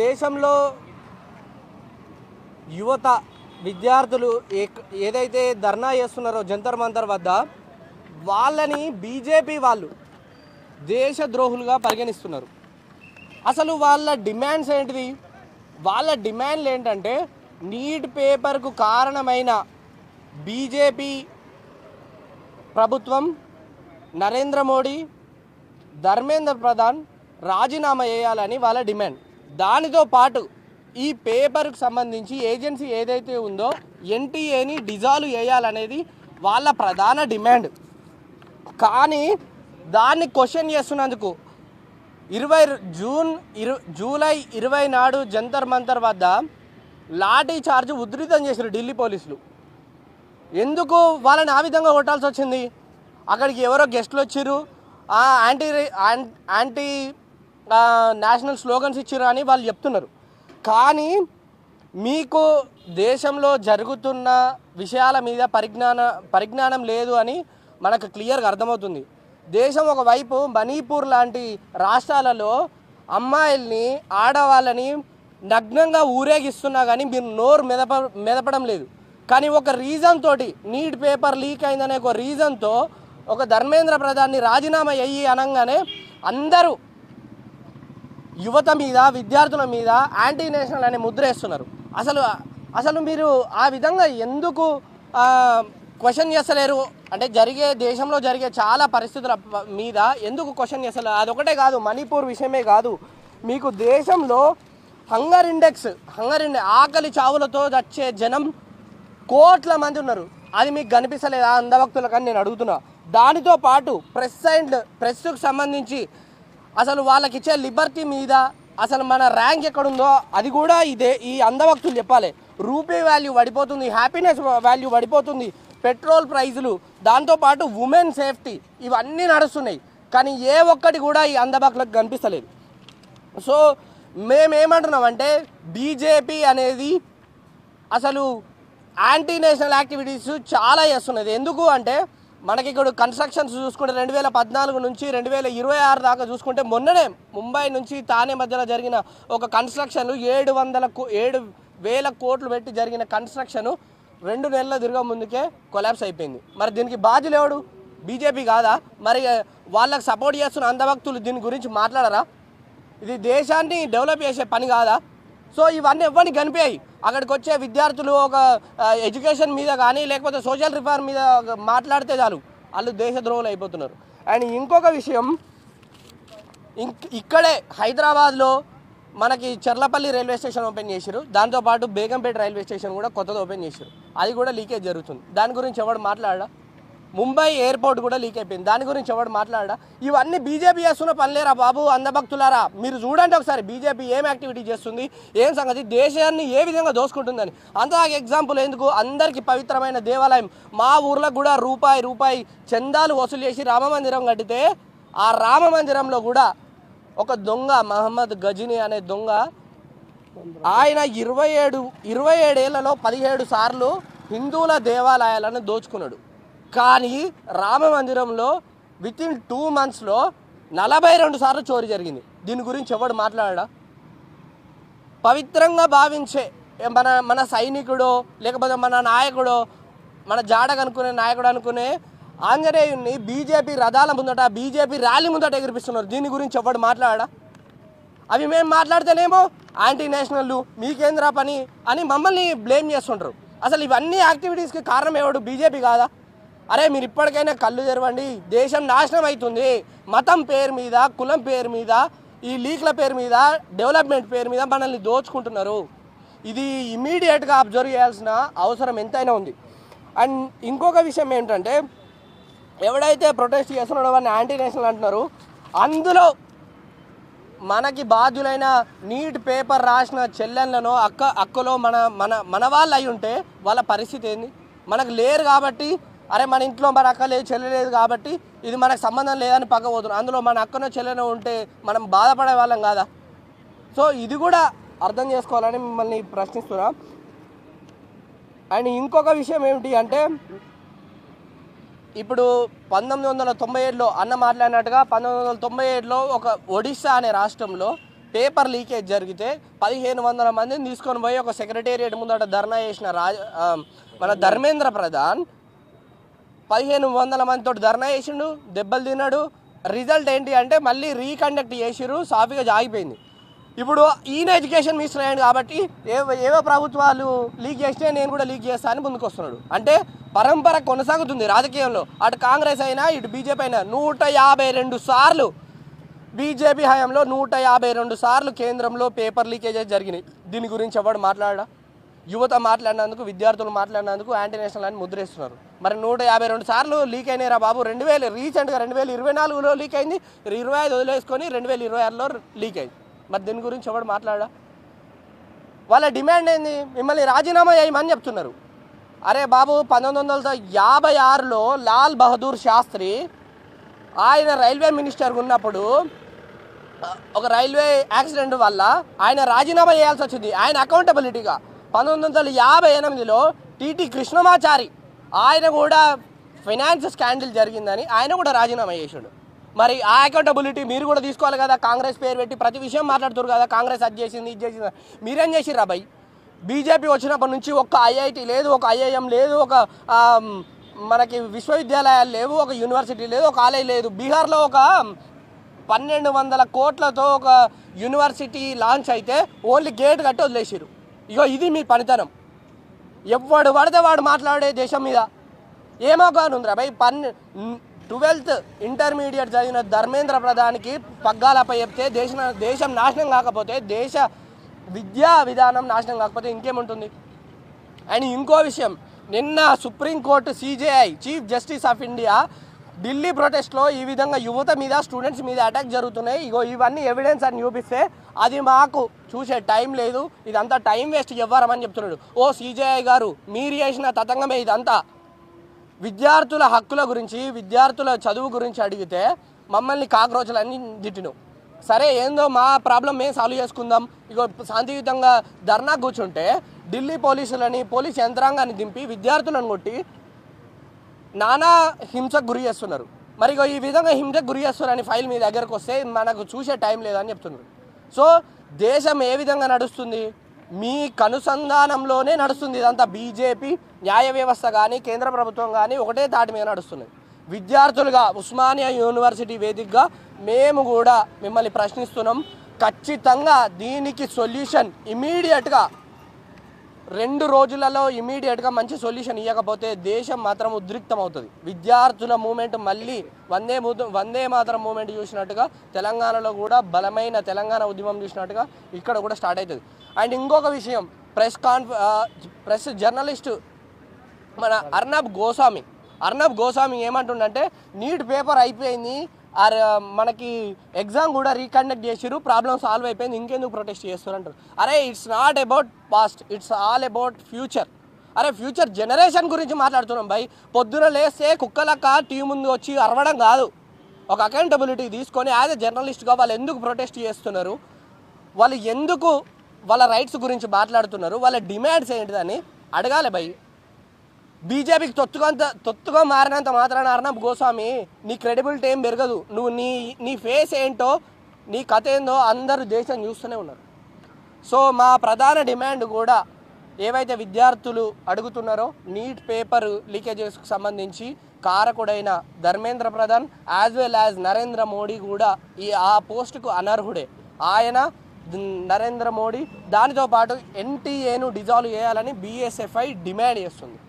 దేశంలో యువత విద్యార్థులు ఏదైతే ధర్నా చేస్తున్నారో జంతర్ మంతర్ వద్ద వాళ్ళని బీజేపీ వాళ్ళు దేశద్రోహులుగా పరిగణిస్తున్నారు. అసలు వాళ్ళ డిమాండ్స్ ఏంటిది? వాళ్ళ డిమాండ్లు ఏంటంటే నీట్ పేపర్కు కారణమైన బీజేపీ ప్రభుత్వం, నరేంద్ర మోడీ, ధర్మేంద్ర ప్రధాన్ రాజీనామా చేయాలని వాళ్ళ డిమాండ్. దానితో పాటు ఈ పేపర్కు సంబంధించి ఏజెన్సీ ఏదైతే ఉందో ఎన్టీఏని డిజాల్వ్ చేయాలనేది వాళ్ళ ప్రధాన డిమాండ్. కానీ దాన్ని క్వశ్చన్ చేస్తున్నందుకు జూలై 20 నాడు జంతర్ మంతర్ వద్ద లాఠీ చార్జ్ ఉధృతం చేశారు ఢిల్లీ పోలీసులు. ఎందుకు వాళ్ళని ఆ విధంగా కొట్టాల్సి వచ్చింది? అక్కడికి ఎవరో గెస్టులు వచ్చారు, యాంటీ నేషనల్ స్లోగన్స్ ఇచ్చారు అని వాళ్ళు చెప్తున్నారు. కానీ మీకు దేశంలో జరుగుతున్న విషయాల మీద పరిజ్ఞానం లేదు అని మనకు క్లియర్గా అర్థమవుతుంది. దేశం ఒకవైపు మణిపూర్ లాంటి రాష్ట్రాలలో అమ్మాయిల్ని, ఆడవాళ్ళని నగ్నంగా ఊరేగిస్తున్నా కానీ మీరు నోరు మెదపడం లేదు. కానీ ఒక రీజన్ తోటి, నీట్ పేపర్ లీక్ అయిందనే ఒక రీజన్తో ఒక ధర్మేంద్ర ప్రధాన్ని రాజీనామా అయ్యి అనగానే అందరూ యువత మీద, విద్యార్థుల మీద యాంటీ నేషనల్ అనే ముద్ర వేస్తున్నారు. అసలు మీరు ఆ విధంగా ఎందుకు క్వశ్చన్ చేస్తలేరు? అంటే దేశంలో జరిగే చాలా పరిస్థితుల మీద ఎందుకు క్వశ్చన్ చేస్తలేరు? అదొకటే కాదు, మణిపూర్ విషయమే కాదు, మీకు దేశంలో హంగర్ ఇండెక్స్ ఆకలి చావులతో వచ్చే జనం కోట్ల మంది ఉన్నారు. అది మీకు కనిపిస్తలేదా అంధభక్తులకని నేను అడుగుతున్నా. దానితో పాటు ప్రెస్కు సంబంధించి అసలు వాళ్ళకి ఇచ్చే లిబర్టీ మీద అసలు మన ర్యాంక్ ఎక్కడుందో అది కూడా ఈ అంధభక్తులు చెప్పాలి. రూపీ వాల్యూ పడిపోతుంది, హ్యాపీనెస్ వాల్యూ పడిపోతుంది, పెట్రోల్ ప్రైజులు, దాంతోపాటు ఉమెన్ సేఫ్టీ, ఇవన్నీ నడుస్తున్నాయి. కానీ ఏ ఒక్కటి కూడా ఈ అంధభక్తులకు కనిపిస్తలేదు. సో మేమేమంటున్నామంటే బీజేపీ అనేది అసలు యాంటీ నేషనల్ యాక్టివిటీస్ చాలా చేస్తున్నది. ఎందుకు అంటే మనకి ఇక్కడ కన్స్ట్రక్షన్స్ చూసుకుంటే 2014 నుంచి 2026 దాకా చూసుకుంటే మొన్ననే ముంబై నుంచి తానే మధ్యలో జరిగిన ఒక కన్స్ట్రక్షన్ 7,000 కోట్లు పెట్టి జరిగిన కన్స్ట్రక్షన్ 2 నెలల తిరగ ముందుకే కొలాప్స్ అయిపోయింది. మరి దీనికి బాధ్యులు ఎవడు? బీజేపీ కాదా? మరి వాళ్ళకి సపోర్ట్ చేస్తున్న అంధభక్తులు దీని గురించి మాట్లాడరా? ఇది దేశాన్ని డెవలప్ చేసే పని కాదా? సో ఇవన్నీ ఎవరికి కనిపించాయి. అక్కడికి వచ్చే విద్యార్థులు ఒక ఎడ్యుకేషన్ మీద కానీ లేకపోతే సోషల్ రిఫార్మ్ మీద మాట్లాడితే చాలు వాళ్ళు దేశద్రోహులు అయిపోతున్నారు. అండ్ ఇంకొక విషయం, ఇక్కడే హైదరాబాద్లో మనకి చర్లపల్లి రైల్వే స్టేషన్ ఓపెన్ చేశారు, దాంతోపాటు బేగంపేట రైల్వే స్టేషన్ కూడా కొత్తది ఓపెన్ చేశారు. అది కూడా లీకేజ్ జరుగుతుంది. దాని గురించి ఎవడు మాట్లాడా? ముంబై ఎయిర్పోర్ట్ కూడా లీక్ అయిపోయింది, దాని గురించి ఎవడు మాట్లాడా? ఇవన్నీ బీజేపీ చేస్తున్న పనిలేరా బాబు? అంధభక్తులారా, మీరు చూడండి ఒకసారి బీజేపీ ఏం యాక్టివిటీ చేస్తుంది, ఏం సంగతి, దేశాన్ని ఏ విధంగా దోసుకుంటుందని. అంతా ఎగ్జాంపుల్ ఎందుకు, అందరికీ పవిత్రమైన దేవాలయం మా ఊర్లో కూడా రూపాయి చందాలు వసూలు చేసి రామమందిరం కట్టితే ఆ రామమందిరంలో కూడా ఒక దొంగ, మహమ్మద్ గజనీ అనే దొంగ, ఆయన 27 ఏళ్లలో 17 సార్లు హిందువుల దేవాలయాలను దోచుకున్నాడు. కానీ రామ మందిరంలో వితిన్ 2 monthsలో 42 సార్లు చోరీ జరిగింది. దీని గురించి ఎవడు మాట్లాడా? పవిత్రంగా భావించే మన సైనికుడో లేకపోతే మన నాయకుడో, మన జాడగనుకునే నాయకుడు అనుకునే ఆంజనేయుని బీజేపీ రథాల ముందట, బీజేపీ ర్యాలీ ముందట ఎగిరిపిస్తున్నారు. దీని గురించి ఎవడు మాట్లాడా? అవి మేము మాట్లాడితేనేమో యాంటీ నేషనల్, మీకేంద్రా పని అని మమ్మల్ని బ్లేమ్ చేస్తుంటారు. అసలు ఇవన్నీ యాక్టివిటీస్కి కారణం ఎవడు? బీజేపీ కాదా? అరే మీరు ఇప్పటికైనా కళ్ళు తెరవండి. దేశం నాశనం అవుతుంది. మతం పేరు మీద, కులం పేరు మీద, ఈ లీక్ల పేరు మీద, డెవలప్మెంట్ పేరు మీద మనల్ని దోచుకుంటున్నారు. ఇది ఇమీడియట్గా అబ్జర్వ్ చేయాల్సిన అవసరం ఎంతైనా ఉంది. అండ్ ఇంకొక విషయం ఏంటంటే, ఎవడైతే ప్రొటెస్ట్ చేస్తున్నాడో వాడిని యాంటీ నేషనల్ అంటున్నారు. అందులో మనకి బాధ్యులైన నీట్ పేపర్ రాసిన చెల్లెళ్ళనో అక్కలో మన వాళ్ళు అయి ఉంటే వాళ్ళ పరిస్థితి ఏంది? మనకు లేరు కాబట్టి, అరే మన ఇంట్లో మన అక్క లేదు, చెల్లె లేదు కాబట్టి ఇది మనకు సంబంధం లేదని పక్కపోతున్నాం. అందులో మన అక్కనో చెల్లెనో ఉంటే మనం బాధపడే వాళ్ళం కాదా? సో ఇది కూడా అర్థం చేసుకోవాలని మిమ్మల్ని ప్రశ్నిస్తున్నా. అండ్ ఇంకొక విషయం ఏమిటి అంటే, ఇప్పుడు 1997లో అన్న మాట్లాడినట్టుగా 1997లో ఒక ఒడిస్సా అనే రాష్ట్రంలో పేపర్ లీకేజ్ జరిగితే 1500 మందిని తీసుకొని పోయి ఒక సెక్రటేరియట్ ముందట ధర్నా చేసిన మన ధర్మేంద్ర ప్రధాన్ 1500 మందితో ధర్నా చేసిండు, దెబ్బలు తిన్నాడు. రిజల్ట్ ఏంటి అంటే మళ్ళీ రీకండక్ట్ చేసిరు, సాఫీగా జాగిపోయింది. ఇప్పుడు ఈయన ఎడ్యుకేషన్ మినిస్టర్ అయ్యాడు కాబట్టి ఏవో ప్రభుత్వాలు లీక్ చేస్తే నేను కూడా లీక్ చేస్తా అని ముందుకు వస్తున్నాడు. అంటే పరంపర కొనసాగుతుంది రాజకీయంలో. అటు కాంగ్రెస్ అయినా ఇటు బీజేపీ అయినా 152 సార్లు బీజేపీ హయాంలో 152 సార్లు కేంద్రంలో పేపర్ లీకేజెస్ జరిగినాయి. దీని గురించి ఎవడు మాట్లాడా? యువత మాట్లాడినందుకు, విద్యార్థులు మాట్లాడినందుకు యాంటీ నేషనల్ అని ముద్రేస్తున్నారు. మరి 152 సార్లు లీక్ అయినాయిరా బాబు. రీసెంట్గా 2024లో లీక్ అయింది, 25 వదిలేసుకొని 2026లో లీక్ అయింది. మరి దీని గురించి ఎవడు మాట్లాడా? వాళ్ళ డిమాండ్ ఏంది? మిమ్మల్ని రాజీనామా చేయమని చెప్తున్నారు. అరే బాబు, 1956లో లాల్ బహదూర్ శాస్త్రి ఆయన రైల్వే మినిస్టర్గా ఉన్నప్పుడు ఒక రైల్వే యాక్సిడెంట్ వల్ల ఆయన రాజీనామా చేయాల్సి వచ్చింది. ఆయన అకౌంటబిలిటీగా 1958లో టీటీ కృష్ణమాచారి ఆయన కూడా ఫైనాన్స్ స్కాండల్ జరిగిందని ఆయన కూడా రాజీనామా చేశాడు. మరి ఆ అకౌంటబిలిటీ మీరు కూడా తీసుకోవాలి కదా. కాంగ్రెస్ పేరు పెట్టి ప్రతి విషయం మాట్లాడుతారు కదా, కాంగ్రెస్ అది చేసింది ఇది చేసింది. మీరేం చేసిర్రా భయ్? బీజేపీ వచ్చినప్పటి నుంచి ఒక్క ఐఐటి లేదు, ఒక ఐఐఎం లేదు, ఒక మనకి విశ్వవిద్యాలయాలు లేవు, ఒక యూనివర్సిటీ లేదు, ఒక కాలేజ్ లేదు. బీహార్లో ఒక 1200 కోట్లతో ఒక యూనివర్సిటీ లాంచ్ అయితే ఓన్లీ గేట్ కట్టి వదిలేసారు. ఇగో ఇది మీ పనితనం. ఎవడు పడితే వాడు మాట్లాడే దేశం మీద ఏమో కానుందిరా భయ్. 12th ఇంటర్మీడియట్ చదివిన ధర్మేంద్ర ప్రధానికి పగ్గాలపై చెప్తే దేశం నాశనం కాకపోతే, దేశ విద్యా విధానం నాశనం కాకపోతే ఇంకేముంటుంది? అండ్ ఇంకో విషయం, నిన్న supreme court CJI chief justice of India Delhi ప్రొటెస్ట్లో ఈ విధంగా యువత మీద, స్టూడెంట్స్ మీద అటాక్ జరుగుతున్నాయి, ఇగో ఇవన్నీ ఎవిడెన్స్ అని చూపిస్తే అది మాకు చూసే టైం లేదు, ఇదంతా టైం వేస్ట్ ఇవ్వరమని చెప్తున్నాడు. ఓ సిజేఐ గారు, మీరు చేసిన తతంగమే ఇదంతా. విద్యార్థుల హక్కుల గురించి, విద్యార్థుల చదువు గురించి అడిగితే మమ్మల్ని కాక్రోచులన్నీ తిట్టిను. సరే ఏందో మా ప్రాబ్లం మేము సాల్వ్ చేసుకుందాం, ఇగో శాంతియుతంగా ధర్నా కూర్చుంటే ఢిల్లీ పోలీసులని, పోలీస్ యంత్రాంగాన్ని దింపి విద్యార్థులను కొట్టి నానా హింసకు గురి చేస్తున్నారు. మరి ఈ విధంగా హింసకు గురి చేస్తున్నారని ఫైల్ మీ దగ్గరకు వస్తే మనకు చూసే టైం లేదని చెప్తున్నారు. సో దేశం ఏ విధంగా నడుస్తుంది? మీ కనుసంధానంలోనే నడుస్తుంది ఇదంతా. బీజేపీ న్యాయ వ్యవస్థ కానీ, కేంద్ర ప్రభుత్వం కానీ ఒకటే తాటి మీద నడుస్తున్నాయి. విద్యార్థులుగా ఉస్మానియా యూనివర్సిటీ వేదికగా మేము కూడా మిమ్మల్ని ప్రశ్నిస్తున్నాం. ఖచ్చితంగా దీనికి సొల్యూషన్ ఇమీడియట్గా 2 రోజులలో ఇమీడియట్గా మంచి సొల్యూషన్ ఇవ్వకపోతే దేశం మాత్రం ఉద్రిక్తం అవుతుంది. విద్యార్థుల మూమెంట్ మళ్ళీ వందే మాతరం మూమెంట్ చూసినట్టుగా తెలంగాణలో కూడా బలమైన తెలంగాణ ఉద్యమం చూసినట్టుగా ఇక్కడ కూడా స్టార్ట్ అవుతుంది. అండ్ ఇంకొక విషయం, ప్రెస్ జర్నలిస్టు మన అర్నబ్ గోస్వామి ఏమంటుండంటే, నీట్ పేపర్ అయిపోయింది, మనకి ఎగ్జామ్ కూడా రీకండక్ట్ చేసిరు, ప్రాబ్లం సాల్వ్ అయిపోయింది, ఇంకెందుకు ప్రొటెస్ట్ చేస్తారు అంటారు. అరే it's not about past, it's all about future. అరే ఫ్యూచర్ జనరేషన్ గురించి మాట్లాడుతున్నాం భయ్. పొద్దున లేస్తే కుక్కలక్క టీవీ ముందు వచ్చి అరవడం కాదు, ఒక అకౌంటబిలిటీ తీసుకొని యాజ్ ఎ జర్నలిస్ట్గా వాళ్ళు ఎందుకు ప్రొటెస్ట్ చేస్తున్నారు, వాళ్ళు ఎందుకు వాళ్ళ రైట్స్ గురించి మాట్లాడుతున్నారు, వాళ్ళ డిమాండ్స్ ఏంటిదని అడగాలి భయ్. బీజేపీకి తొత్తుగా మారినంత మాత్రాన అర్నబ్ గోస్వామి నీ క్రెడిబిలిటీ ఏం పెరగదు. నువ్వు నీ ఫేస్ ఏంటో, నీ కథ ఏందో అందరూ దేశం చూస్తూనే ఉన్నారు. సో మా ప్రధాన డిమాండ్ కూడా ఏవైతే విద్యార్థులు అడుగుతున్నారో, నీట్ పేపర్ లీకేజెస్కి సంబంధించి కారకుడైన Dharmendra Pradhan as well as Narendra Modi కూడా ఆ పోస్టుకు అనర్హుడే. ఆయన నరేంద్ర మోడీ దానితో పాటు ఎన్టీఏను డిజాల్వ్ చేయాలని బీఎస్ఎఫ్ఐ డిమాండ్ చేస్తుంది.